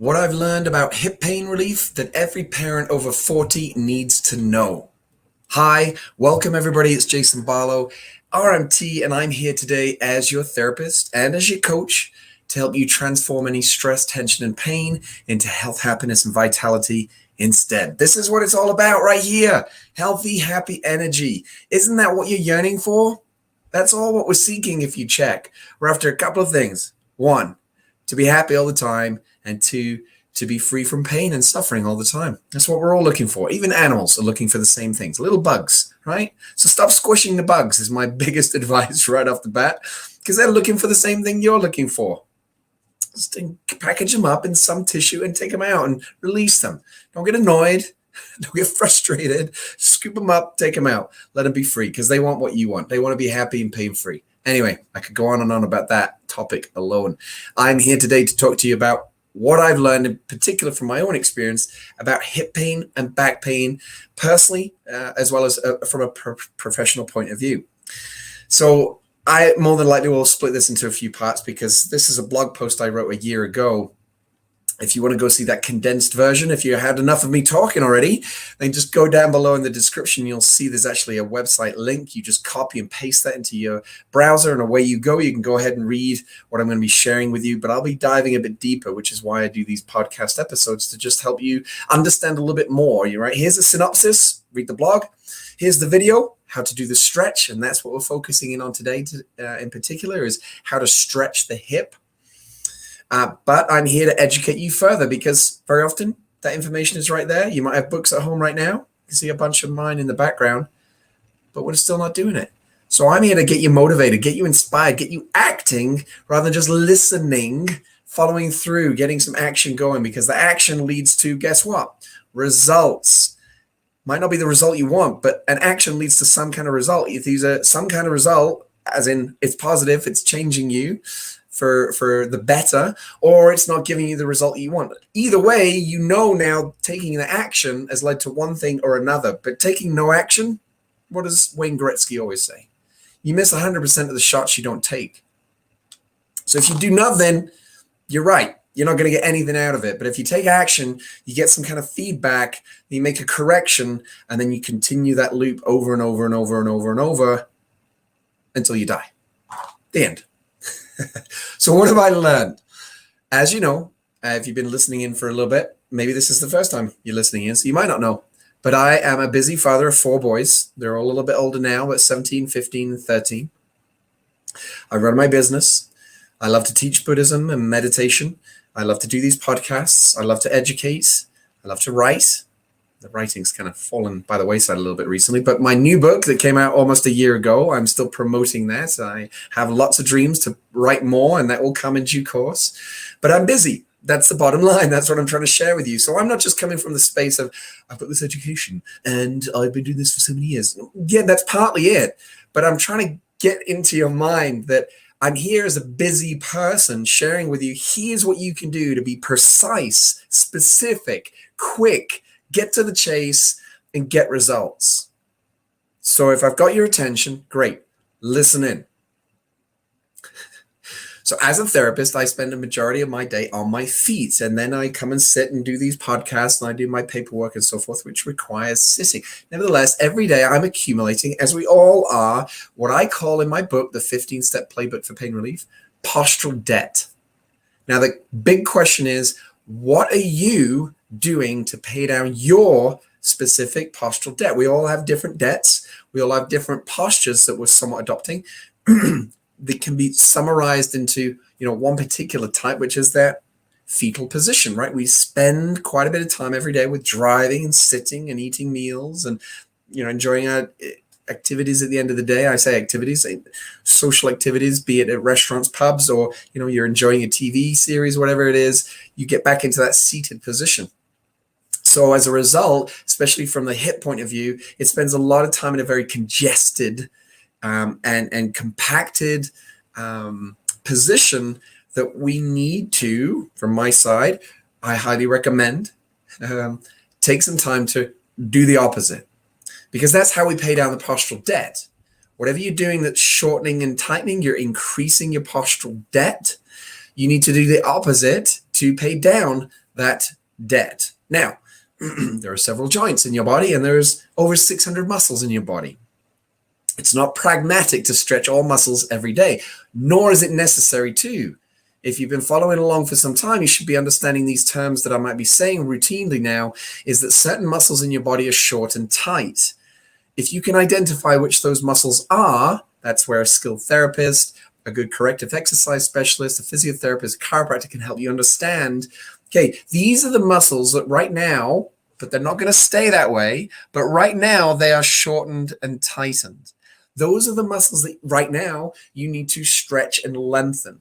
What I've learned about hip pain relief that every parent over 40 needs to know. Hi, welcome everybody. It's Jason Barlow, RMT, and I'm here today as your therapist and as your coach to help you transform any stress, tension, and pain into health, happiness, and vitality instead. This is what it's all about right here. Healthy, happy energy. Isn't that what you're yearning for? That's all what we're seeking if you check. We're after a couple of things. One, to be happy all the time, and two, to be free from pain and suffering all the time. That's what we're all looking for. Even animals are looking for the same things. Little bugs, right? So stop squishing the bugs is my biggest advice right off the bat, because they're looking for the same thing you're looking for. Just package them up in some tissue and take them out and release them. Don't get annoyed. Don't get frustrated. Scoop them up, take them out. Let them be free because they want what you want. They want to be happy and pain-free. Anyway, I could go on and on about that topic alone. I'm here today to talk to you about what I've learned, in particular from my own experience, about hip pain and back pain, personally, as well as from a professional point of view. So I more than likely will split this into a few parts because this is a blog post I wrote a year ago. If you want to go see that condensed version, if you had enough of me talking already, then just go down below in the description. You'll see there's actually a website link. You just copy and paste that into your browser and away you go. You can go ahead and read what I'm going to be sharing with you, but I'll be diving a bit deeper, which is why I do these podcast episodes to just help you understand a little bit more. You're right. Here's a synopsis. Read the blog. Here's the video, how to do the stretch. And that's what we're focusing in on today in particular is how to stretch the hip. But I'm here to educate you further because very often that information is right there. You might have books at home right now. You can see a bunch of mine in the background, but we're still not doing it. So I'm here to get you motivated, get you inspired, get you acting rather than just listening, following through, getting some action going, because the action leads to, guess what? Results. Might not be the result you want, but an action leads to some kind of result. If these are some kind of result, as in it's positive, it's changing you for the better, or it's not giving you the result you want. Either way, you know now taking the action has led to one thing or another. But taking no action, what does Wayne Gretzky always say? You miss 100% of the shots you don't take. So if you do nothing, you're right. You're not going to get anything out of it. But if you take action, you get some kind of feedback, you make a correction, and then you continue that loop over and over and over and over and over until you die. The end. So what have I learned? As you know, if you've been listening in for a little bit, maybe this is the first time you're listening in, so you might not know. But I am a busy father of 4 boys. They're all a little bit older now, but 17, 15, and 13. I run my business. I love to teach Buddhism and meditation. I love to do these podcasts. I love to educate. I love to write. The writing's kind of fallen by the wayside a little bit recently, but my new book that came out almost a year ago, I'm still promoting that. I have lots of dreams to write more, and that will come in due course. But I'm busy. That's the bottom line. That's what I'm trying to share with you. So I'm not just coming from the space of, I've got this education, and I've been doing this for so many years. Yeah, that's partly it. But I'm trying to get into your mind that I'm here as a busy person sharing with you, here's what you can do to be precise, specific, quick, get to the chase, and get results. So if I've got your attention, great. Listen in. So as a therapist, I spend a majority of my day on my feet, and then I come and sit and do these podcasts, and I do my paperwork and so forth, which requires sitting. Nevertheless, every day I'm accumulating, as we all are, what I call in my book, the 15-step playbook for pain relief, postural debt. Now, the big question is, what are you doing to pay down your specific postural debt? We all have different debts. We all have different postures that we're somewhat adopting. They can be summarized into, one particular type, which is that fetal position, right? We spend quite a bit of time every day with driving and sitting and eating meals and, enjoying our activities at the end of the day. I say activities, social activities, be it at restaurants, pubs, or, you're enjoying a TV series, whatever it is, you get back into that seated position. So as a result, especially from the hip point of view, it spends a lot of time in a very congested and compacted position that we need to, from my side, I highly recommend, take some time to do the opposite, because that's how we pay down the postural debt. Whatever you're doing that's shortening and tightening, you're increasing your postural debt. You need to do the opposite to pay down that debt. Now, there are several joints in your body, and there's over 600 muscles in your body. It's not pragmatic to stretch all muscles every day, nor is it necessary to. If you've been following along for some time, you should be understanding these terms that I might be saying routinely now, is that certain muscles in your body are short and tight. If you can identify which those muscles are, that's where a skilled therapist, a good corrective exercise specialist, a physiotherapist, a chiropractor can help you understand, okay, these are the muscles that right now, but they're not going to stay that way, but right now they are shortened and tightened. Those are the muscles that right now you need to stretch and lengthen.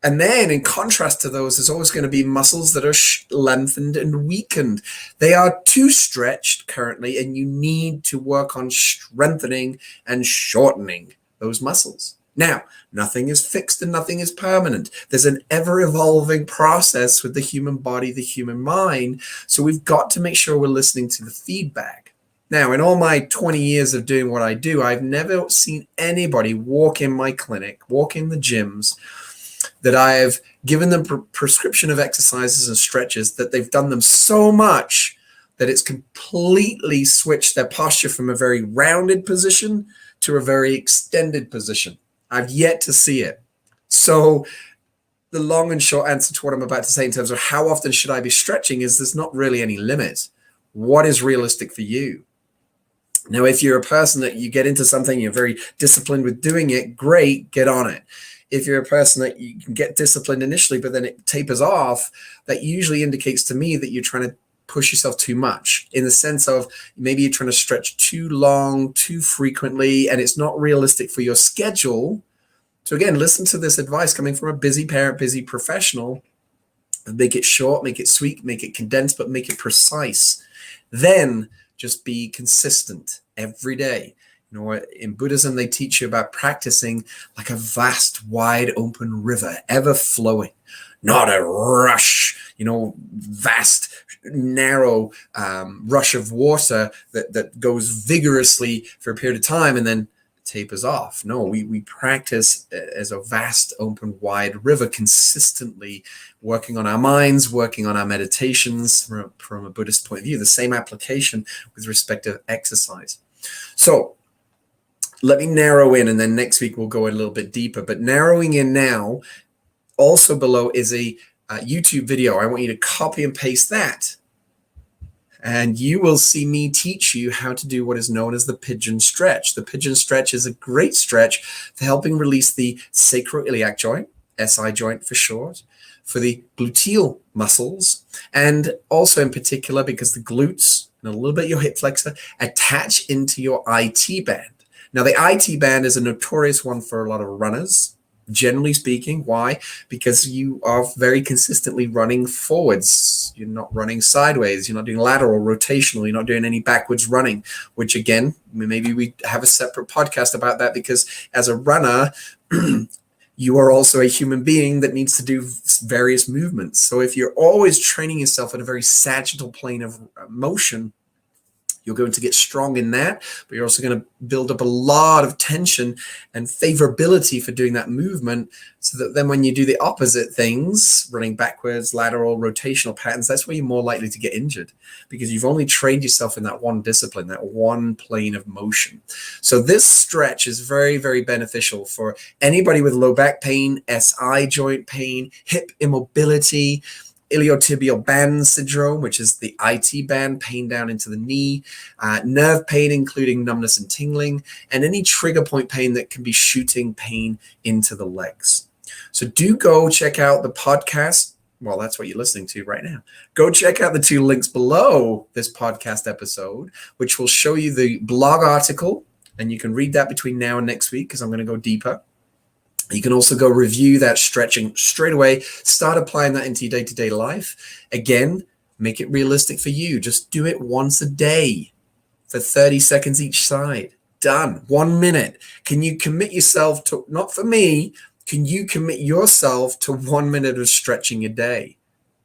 And then in contrast to those, there's always going to be muscles that are lengthened and weakened. They are too stretched currently, and you need to work on strengthening and shortening those muscles. Now, nothing is fixed and nothing is permanent. There's an ever-evolving process with the human body, the human mind. So we've got to make sure we're listening to the feedback. Now, in all my 20 years of doing what I do, I've never seen anybody walk in my clinic, walk in the gyms, that I've given them prescription of exercises and stretches, that they've done them so much that it's completely switched their posture from a very rounded position to a very extended position. I've yet to see it. So the long and short answer to what I'm about to say in terms of how often should I be stretching is there's not really any limit. What is realistic for you? Now, if you're a person that you get into something, you're very disciplined with doing it, great, get on it. If you're a person that you can get disciplined initially, but then it tapers off, that usually indicates to me that you're trying to push yourself too much, in the sense of maybe you're trying to stretch too long, too frequently, and it's not realistic for your schedule. So again, listen to this advice coming from a busy parent, busy professional. Make it short, make it sweet, make it condensed, but make it precise. Then just be consistent every day. You know, in Buddhism, they teach you about practicing like a vast, wide open river, ever flowing, not a rush, vast, narrow rush of water that goes vigorously for a period of time and then tapers off. No, we practice as a vast, open, wide river, consistently working on our minds, working on our meditations from a Buddhist point of view, the same application with respect to exercise. So let me narrow in, and then next week we'll go a little bit deeper. But narrowing in now, also below is a YouTube video. I want you to copy and paste that. And you will see me teach you how to do what is known as the pigeon stretch. The pigeon stretch is a great stretch for helping release the sacroiliac joint, SI joint for short, for the gluteal muscles, and also in particular because the glutes and a little bit your hip flexor attach into your IT band. Now, the IT band is a notorious one for a lot of runners, generally speaking. Why? Because you are very consistently running forwards. You're not running sideways. You're not doing lateral, rotational. You're not doing any backwards running, which again, maybe we have a separate podcast about that, because as a runner, you are also a human being that needs to do various movements. So if you're always training yourself at a very sagittal plane of motion, you're going to get strong in that, but you're also going to build up a lot of tension and favorability for doing that movement, so that then when you do the opposite things, running backwards, lateral, rotational patterns, that's where you're more likely to get injured, because you've only trained yourself in that one discipline, that one plane of motion. So this stretch is very, very beneficial for anybody with low back pain, SI joint pain, hip immobility, iliotibial band syndrome, which is the IT band, pain down into the knee, nerve pain, including numbness and tingling, and any trigger point pain that can be shooting pain into the legs. So do go check out the podcast. Well, that's what you're listening to right now. Go check out the 2 links below this podcast episode, which will show you the blog article, and you can read that between now and next week, because I'm going to go deeper. You can also go review that stretching straight away. Start applying that into your day-to-day life. Again, make it realistic for you. Just do it once a day for 30 seconds each side. Done. 1 minute. Can you commit yourself to, not for me, can you commit yourself to 1 minute of stretching a day?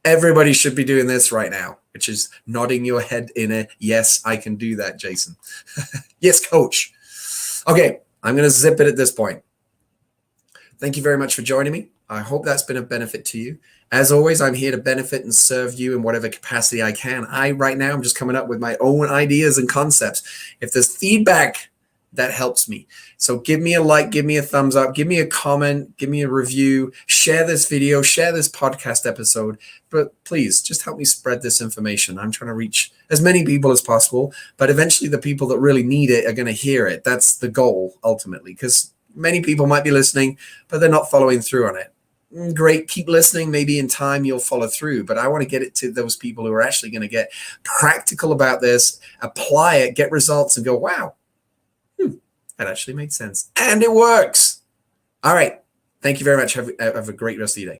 Everybody should be doing this right now, which is nodding your head in a, yes, I can do that, Jason. Yes, coach. Okay, I'm going to zip it at this point. Thank you very much for joining me. I hope that's been of benefit to you. As always, I'm here to benefit and serve you in whatever capacity I can. Right now, I'm just coming up with my own ideas and concepts. If there's feedback, that helps me. So give me a like, give me a thumbs up, give me a comment, give me a review, share this video, share this podcast episode. But please just help me spread this information. I'm trying to reach as many people as possible, but eventually the people that really need it are going to hear it. That's the goal ultimately, because many people might be listening, but they're not following through on it. Great, keep listening. Maybe in time you'll follow through, but I want to get it to those people who are actually going to get practical about this, apply it, get results, and go, wow, that actually made sense. And it works. All right. Thank you very much. Have a great rest of your day.